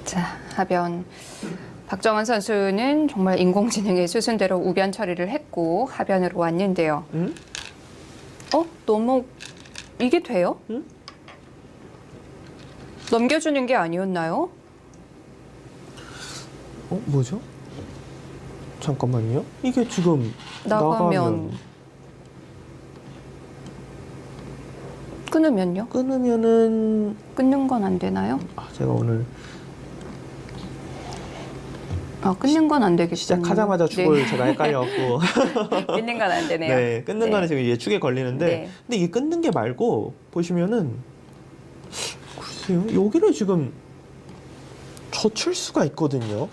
자, 하변. 박정원 선수는 정말 인공지능의 수순대로 우변 처리를 했고 하변으로 왔는데요. 응? 너무 이게 돼요? 응? 넘겨주는 게 아니었나요? 뭐죠? 잠깐만요. 이게 지금 나가면 끊으면요? 끊으면은 끊는 건 안 되나요? 제가 오늘 끊는 건 안 되겠죠. 시작하자마자 축을 제가 헷갈려갖고 끊는 건 안 되네요. 네, 끊는 네. 거는 지금 예측에 걸리는데 네. 근데 이게 끊는 게 말고 보시면은 글쎄요. 여기를 지금 젖힐 수가 있거든요.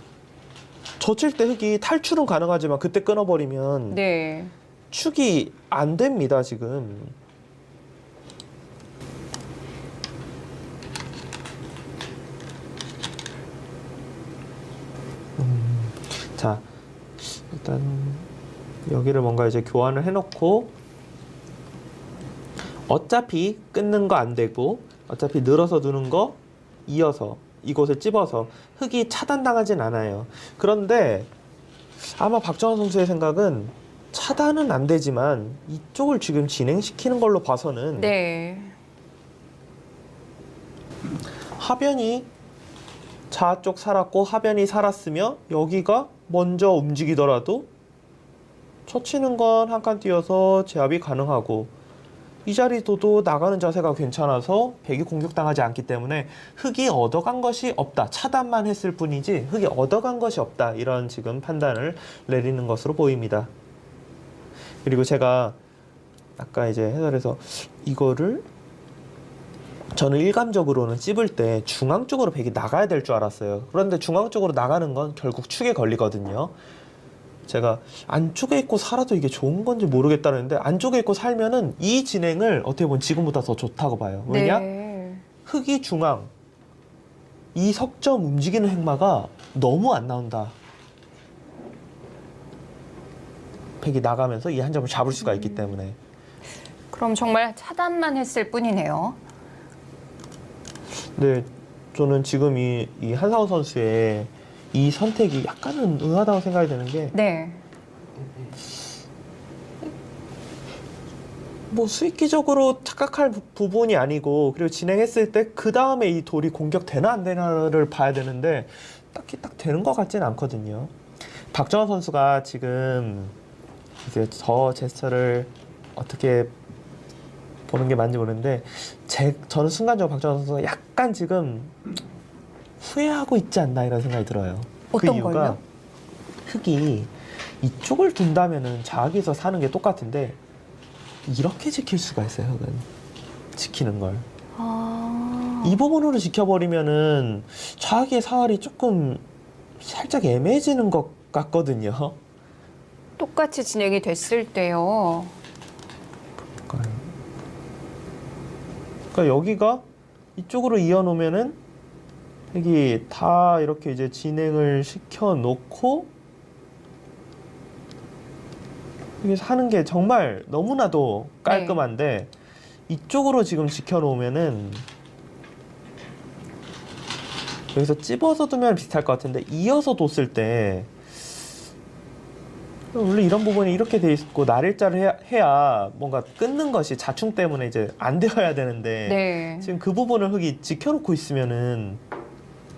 젖힐 때 흙이 탈출은 가능하지만 그때 끊어버리면 네. 축이 안 됩니다, 지금. 자, 일단 여기를 뭔가 이제 교환을 해놓고 어차피 끊는 거 안 되고 어차피 늘어서 두는 거 이어서 이곳을 찝어서 흙이 차단당하진 않아요. 그런데 아마 박정원 선수의 생각은 차단은 안 되지만 이쪽을 지금 진행시키는 걸로 봐서는 네. 하변이 좌 쪽 살았고 하변이 살았으며 여기가 먼저 움직이더라도 쳐치는 건 한 칸 띄어서 제압이 가능하고 이 자리도도 나가는 자세가 괜찮아서 백이 공격당하지 않기 때문에 흙이 얻어간 것이 없다. 차단만 했을 뿐이지 흙이 얻어간 것이 없다. 이런 지금 판단을 내리는 것으로 보입니다. 그리고 제가 아까 이제 해설에서 이거를 저는 일감적으로는 찝을 때 중앙 쪽으로 백이 나가야 될 줄 알았어요. 그런데 중앙 쪽으로 나가는 건 결국 축에 걸리거든요. 제가 안쪽에 있고 살아도 이게 좋은 건지 모르겠다는데 안쪽에 있고 살면은 이 진행을 어떻게 보면 지금보다 더 좋다고 봐요. 왜냐? 네. 흙이 중앙, 이 석점 움직이는 획마가 너무 안 나온다. 백이 나가면서 이 한 점을 잡을 수가 있기 때문에. 그럼 정말 차단만 했을 뿐이네요. 네, 저는 지금 이 한상우 선수의 이 선택이 약간은 의아하다고 생각이 드는 게 네. 뭐 수익기적으로 착각할 부분이 아니고 그리고 진행했을 때 그 다음에 이 돌이 공격되나 안 되나를 봐야 되는데 딱히 딱 되는 것 같지는 않거든요. 박정원 선수가 지금 이제 저 제스처를 어떻게 보는 게 맞는지 모르는데 저는 순간적으로 박정원 선수가 약간 지금 후회하고 있지 않나 이런 생각이 들어요. 어떤 그 이유가 걸요? 흙이 이쪽을 둔다면은 자기에서 사는 게 똑같은데 이렇게 지킬 수가 있어요. 흙은 지키는 걸. 이 부분으로 지켜버리면은 자기의 사활이 조금 살짝 애매해지는 것 같거든요. 똑같이 진행이 됐을 때요. 그러니까 여기가 이쪽으로 이어놓으면은 여기 다 이렇게 이제 진행을 시켜놓고 이게 하는 게 정말 너무나도 깔끔한데 이쪽으로 지금 지켜놓으면은 여기서 찝어서 두면 비슷할 것 같은데 이어서 뒀을 때 원래 이런 부분이 이렇게 돼 있고 날일자를 해야 뭔가 끊는 것이 자충 때문에 이제 안 되어야 되는데 네. 지금 그 부분을 흙이 지켜놓고 있으면은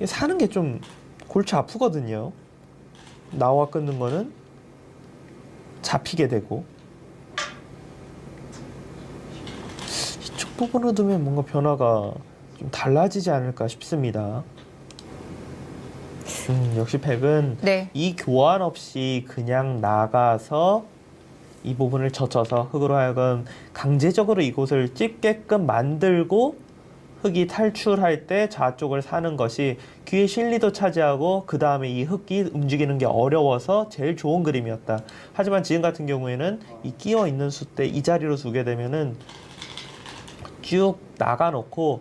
사는 게 좀 골치 아프거든요. 나와 끊는 거는 잡히게 되고 이쪽 부분으로 두면 뭔가 변화가 좀 달라지지 않을까 싶습니다. 역시 백은 네. 이 교환 없이 그냥 나가서 이 부분을 젖혀서 흙으로 하여금 강제적으로 이곳을 찝게끔 만들고 흙이 탈출할 때 좌쪽을 사는 것이 귀의 실리도 차지하고 그 다음에 이 흙이 움직이는 게 어려워서 제일 좋은 그림이었다. 하지만 지금 같은 경우에는 이 끼어 있는 수 때 이 자리로 두게 되면은 쭉 나가놓고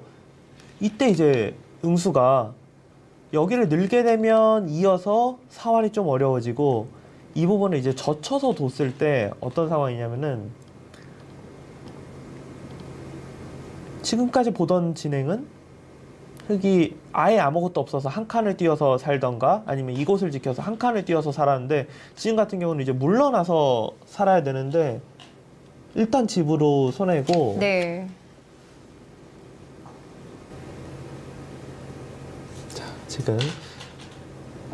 이때 이제 응수가 여기를 늘게 되면 이어서 사활이 좀 어려워지고 이 부분을 이제 젖혀서 뒀을 때 어떤 상황이냐면은 지금까지 보던 진행은 흙이 아예 아무것도 없어서 한 칸을 띄어서 살던가 아니면 이곳을 지켜서 한 칸을 띄어서 살았는데 지금 같은 경우는 이제 물러나서 살아야 되는데 일단 집으로 손해고 네. 자, 지금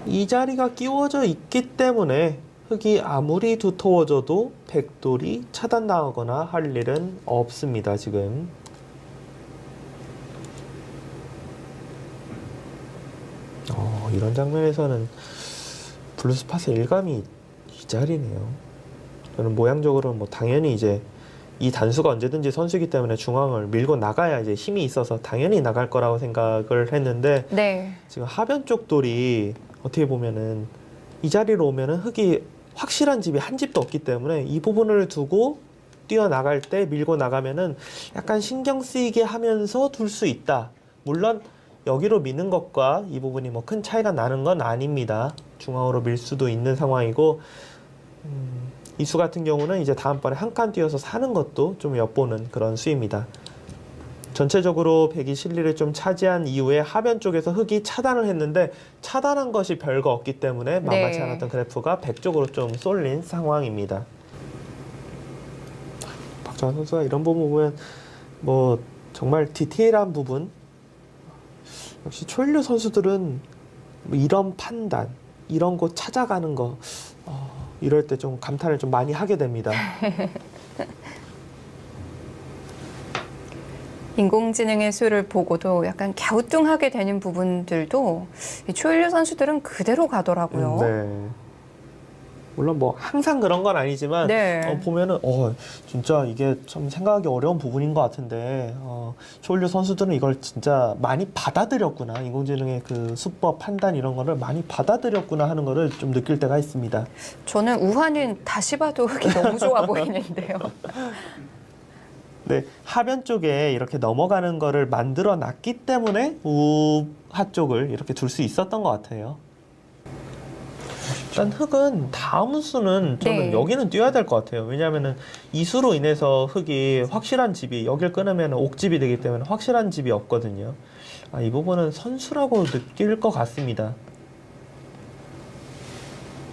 이 자리가 끼워져 있기 때문에 흙이 아무리 두터워져도 백돌이 차단당하거나 할 일은 없습니다. 지금 이런 장면에서는 블루스팟의 일감이 이 자리네요. 저는 모양적으로는 뭐 당연히 이제 이 단수가 언제든지 선수이기 때문에 중앙을 밀고 나가야 이제 힘이 있어서 당연히 나갈 거라고 생각을 했는데 네. 지금 하변 쪽 돌이 어떻게 보면은 이 자리로 오면은 흙이 확실한 집이 한 집도 없기 때문에 이 부분을 두고 뛰어나갈 때 밀고 나가면은 약간 신경 쓰이게 하면서 둘 수 있다. 물론 여기로 미는 것과 이 부분이 뭐 큰 차이가 나는 건 아닙니다. 중앙으로 밀 수도 있는 상황이고 이 수 같은 경우는 이제 다음번에 한 칸 뛰어서 사는 것도 좀 엿보는 그런 수입니다. 전체적으로 백이 실리를 좀 차지한 이후에 하변 쪽에서 흙이 차단을 했는데 차단한 것이 별거 없기 때문에 만만치 네. 않았던 그래프가 백 쪽으로 좀 쏠린 상황입니다. 박정환 선수가 이런 부분 보면 뭐 정말 디테일한 부분 역시 초일류 선수들은 뭐 이런 판단 이런 곳 찾아가는 거 이럴 때 좀 감탄을 좀 많이 하게 됩니다. 인공지능의 수를 보고도 약간 갸우뚱하게 되는 부분들도 이 초일류 선수들은 그대로 가더라고요. 네. 물론 뭐 항상 그런 건 아니지만 네. 보면은 진짜 이게 참 생각하기 어려운 부분인 것 같은데 초일류 선수들은 이걸 진짜 많이 받아들였구나. 인공지능의 그 수법 판단 이런 거를 많이 받아들였구나 하는 거를 좀 느낄 때가 있습니다. 저는 우하는 다시 봐도 흙이 너무 좋아 보이는데요. 네, 하변 쪽에 이렇게 넘어가는 거를 만들어 놨기 때문에 우하 쪽을 이렇게 둘 수 있었던 것 같아요. 일단 흙은 다음 수는 저는 네. 여기는 뛰어야 될 것 같아요. 왜냐하면은 이 수로 인해서 흙이 확실한 집이 여길 끊으면 옥집이 되기 때문에 확실한 집이 없거든요. 이 부분은 선수라고 느낄 것 같습니다.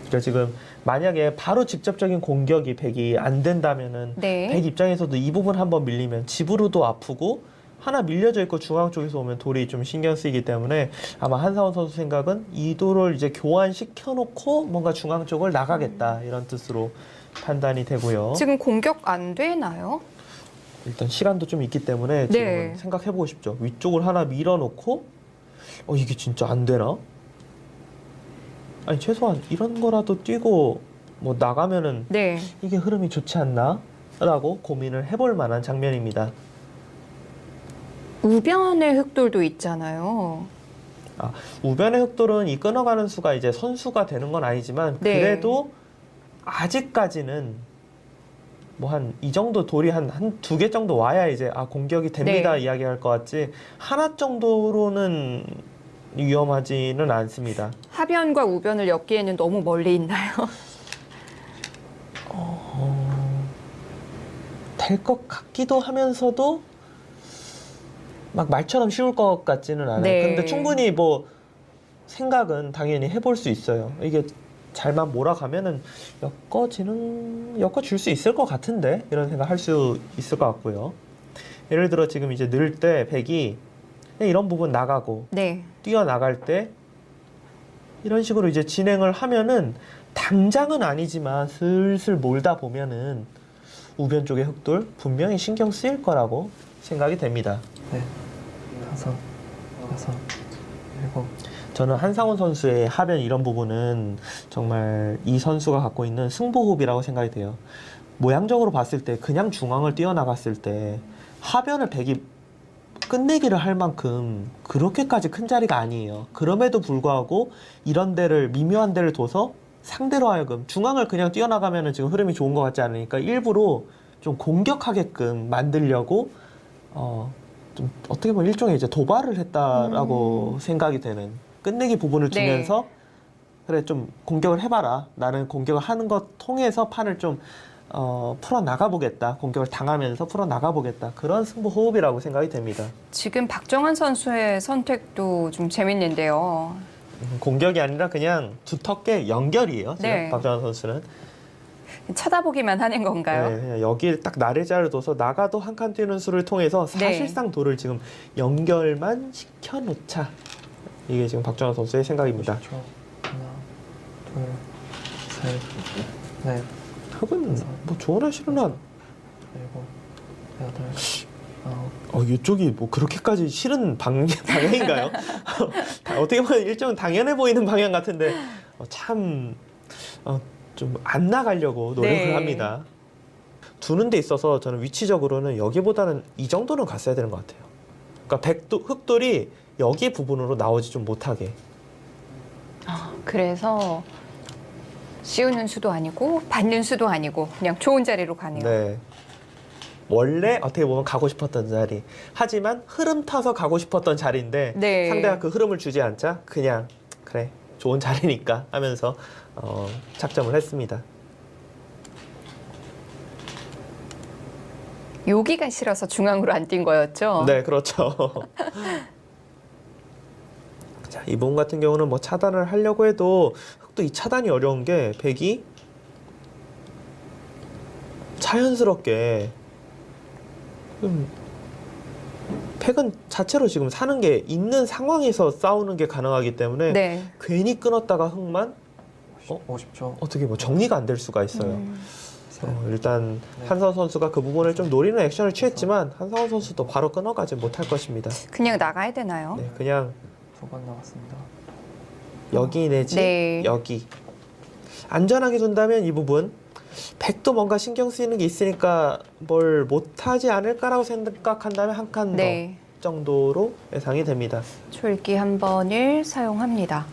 그러니까 지금 만약에 바로 직접적인 공격이 백이 안 된다면은 네. 백 입장에서도 이 부분 한번 밀리면 집으로도 아프고 하나 밀려져 있고 중앙 쪽에서 오면 돌이 좀 신경 쓰이기 때문에 아마 한상원 선수 생각은 이 돌을 이제 교환시켜 놓고 뭔가 중앙 쪽을 나가겠다 이런 뜻으로 판단이 되고요. 지금 공격 안 되나요? 일단 시간도 좀 있기 때문에 네. 지금은 생각해보고 싶죠. 위쪽을 하나 밀어놓고 이게 진짜 안 되나? 아니 최소한 이런 거라도 뛰고 뭐 나가면은 네. 이게 흐름이 좋지 않나? 라고 고민을 해볼 만한 장면입니다. 우변의 흙돌도 있잖아요. 우변의 흑돌은 이 끊어가는 수가 이제 선수가 되는 건 아니지만 네. 그래도 아직까지는 뭐 한 이 정도 돌이 한 두 개 정도 와야 이제 공격이 됩니다 네. 이야기할 것 같지 하나 정도로는 위험하지는 않습니다. 하변과 우변을 엮기에는 너무 멀리 있나요? 될 것 같기도 하면서도 막 말처럼 쉬울 것 같지는 않아요. 네. 근데 충분히 뭐 생각은 당연히 해볼 수 있어요. 이게 잘만 몰아가면은 엮어줄 수 있을 것 같은데 이런 생각 할 수 있을 것 같고요. 예를 들어 지금 이제 늘 때 백이 이런 부분 나가고 네. 뛰어나갈 때 이런 식으로 이제 진행을 하면은 당장은 아니지만 슬슬 몰다 보면은 우변 쪽의 흑돌 분명히 신경 쓰일 거라고 생각이 됩니다. 네, 5, 6, 7. 저는 한상훈 선수의 하변 이런 부분은 정말 이 선수가 갖고 있는 승부호흡이라고 생각이 돼요. 모양적으로 봤을 때 그냥 중앙을 뛰어나갔을 때 하변을 백이 끝내기를 할 만큼 그렇게까지 큰 자리가 아니에요. 그럼에도 불구하고 이런 데를 미묘한 데를 둬서 상대로 하여금 중앙을 그냥 뛰어나가면은 지금 흐름이 좋은 것 같지 않으니까 일부러 좀 공격하게끔 만들려고 좀 어떻게 보면 일종의 이제 도발을 했다라고 생각이 되는 끝내기 부분을 네. 주면서 그래 좀 공격을 해봐라. 나는 공격을 하는 것 통해서 판을 좀 풀어 나가보겠다. 공격을 당하면서 풀어 나가보겠다. 그런 승부 호흡이라고 생각이 됩니다. 지금 박정환 선수의 선택도 좀 재밌는데요. 공격이 아니라 그냥 두텁게 연결이에요. 지금 네. 박정환 선수는. 쳐다보기만 하는 건가요? 네, 그냥 여기 딱 나래자를 둬서 나가도 한 칸 뛰는 수를 통해서 네. 사실상 돌을 지금 연결만 시켜놓자. 이게 지금 박정환 선수의 생각입니다. 50초. 하나, 둘, 셋, 넷, 흙은 뭐 좋으나 싫으나 일곱, 여덟, 아홉. 이쪽이 뭐 그렇게까지 싫은 방향인가요? 어떻게 보면 일종은 당연해 보이는 방향 같은데 참 좀 안 나가려고 노력을 네. 합니다. 두는 데 있어서 저는 위치적으로는 여기보다는 이 정도는 갔어야 되는 것 같아요. 그러니까 흑돌이 여기 부분으로 나오지 좀 못하게. 그래서 씌우는 수도 아니고 받는 수도 아니고 그냥 좋은 자리로 가네요. 네. 원래 어떻게 보면 가고 싶었던 자리. 하지만 흐름 타서 가고 싶었던 자리인데 네. 상대가 그 흐름을 주지 않자 그냥 그래 좋은 자리니까 하면서 착점을 했습니다. 여기가 싫어서 중앙으로 안 뛴 거였죠? 네, 그렇죠. 자, 이 부분 같은 경우는 뭐 차단을 하려고 해도 또 이 차단이 어려운 게 백이 자연스럽게 팩은 자체로 지금 사는 게 있는 상황에서 싸우는 게 가능하기 때문에 네. 괜히 끊었다가 흙만 50초. 어떻게 뭐 정리가 안 될 수가 있어요. 셋, 일단 한상원 선수가 그 부분을 좀 노리는 액션을 취했지만 한상원 선수도 바로 끊어가지 못할 것입니다. 그냥 나가야 되나요? 네, 그냥 두 번 나왔습니다. 여기 내지 네. 여기 안전하게 둔다면 이 부분 백도 뭔가 신경 쓰이는 게 있으니까 뭘 못하지 않을까라고 생각한다면 한 칸 더 네. 정도로 예상이 됩니다. 졸기 한 번을 사용합니다.